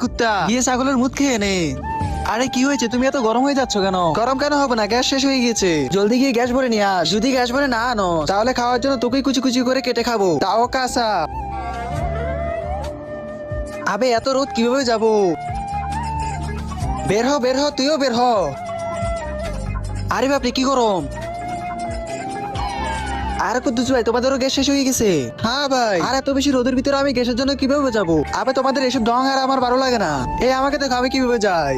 কুত্তা গিয়ে ছাগলের মুখ খেয়ে নে। আরে কি হয়েছে, তুমি এত গরম হয়ে যাচ্ছ কেন? গরম কেন হবে না, গ্যাস শেষ হয়ে গেছে। জলদি গিয়ে গ্যাস ভরে নিয়ে আস। যদি গ্যাস ভরে না আনো তাহলে খাওয়ার জন্য তোকেই কুচি কুচি করে কেটে খাবো, তাও কাঁচা। আবে এত রোদ কিভাবে যাব? বের হ বের হ, তুইও বের হ। আরে বাপরে কি গরম। আর কুদ্দুস ভাই, তোমাদেরও গ্যাস শেষ হয়ে গেছে? হ্যাঁ ভাই। আর এত বেশি রোদের ভিতরে আমি গ্যাসের জন্য কিভাবে যাবো? আবে তোমাদের এসব ঢং আর আমার ভালো লাগে না। এই আমাকে দেখো আমি কিভাবে যাই।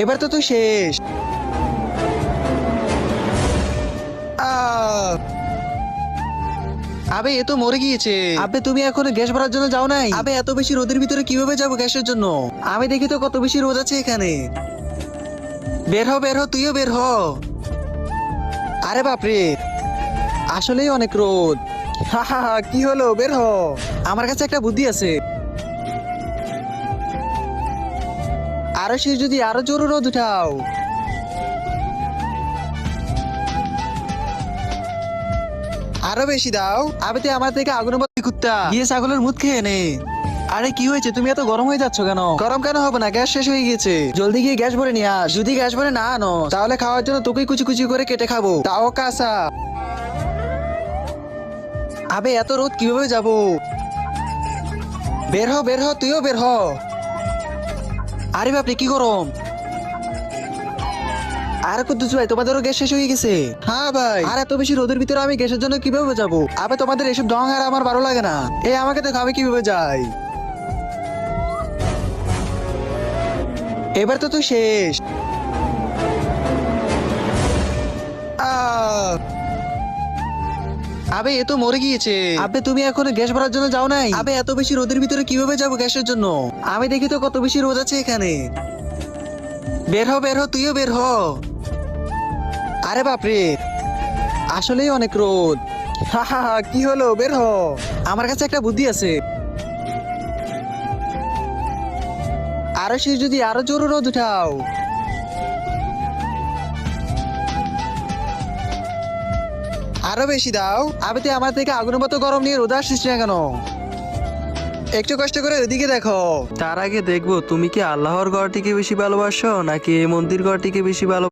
এবার তো তুই শেষ। আহ! আবে এ তো মরে গিয়েছে। আবে তুমি এখনো গ্যাস ভরার জন্য যাও নাই? আবে এত বেশি রোদের ভিতরে কিভাবে যাবো গ্যাসের জন্য? আমি দেখি তো কত বেশি রোদ আছে এখানে। বের হ বের হ, তুইও বের হ। আরে বাপরে, আসলেই অনেক রোদ। হা হা হা, কি হলো, বের হ। আমার কাছে একটা বুদ্ধি আছে। আরো শেষ, যদি আরো জোরে রোদ উঠাও। আরো বেশি দাও। আবে তুই আমার থেকে আগুনের মতো কুত্তা গিয়ে ছাগলের মুখ খেয়ে নে। আরে কি হয়েছে, তুমি এত গরম হয়ে যাচ্ছ কেন? গরম কেন হবে না, গ্যাস শেষ হয়ে গেছে। জলদি গিয়ে গ্যাস ভরে নিয়ে আস। যদি গ্যাস ভরে না আনো তাহলে খাওয়ার জন্য তোকেই কুচি কুচি করে কেটে খাবো, তাও কাঁচা। আবে এত রোদ কিভাবে যাব? বের হ বের হ, তুইও বের হ। আরে বাপরে কি গরম। আর কুদ্দুস ভাই, তোমাদেরও গ্যাস শেষ হয়ে গেছে? হ্যাঁ ভাই। আর এত বেশি রোদের ভিতরে আমি গ্যাসের জন্য কিভাবে যাবো? আবে তোমাদের এসব ঢং আর আমার ভালো লাগে না। এই আমাকে দেখো আমি কিভাবে যাই। এবার তো তুই শেষ। আহ! আবে এ তো মরে গিয়েছে। আবে তুমি এখনো গ্যাস ভরার জন্য যাও নাই? আবে এত বেশি রোদের ভিতরে কিভাবে যাবো গ্যাসের জন্য? আমি দেখি তো কত বেশি রোদ আছে এখানে। বের হ বের হ, তুইও বের হ। আরে বাপরে, আসলেই অনেক রোদ। হা হা হা, কি হলো, বের হ। আমার কাছে একটা বুদ্ধি আছে। আরো শেষ, যদি আরো জোরে রোদ উঠাও। আরো বেশি দাও। আবে তুই আমার থেকে আগুনের মতো গরম নিয়ে রোদে আসছিস না কেন? একটু কষ্ট করে ওদিকে দেখো। তার আগে দেখবো তুমি কি আল্লাহর ঘরটিকে বেশি ভালোবাসো নাকি এই মন্দির ঘরটিকে বেশি ভালো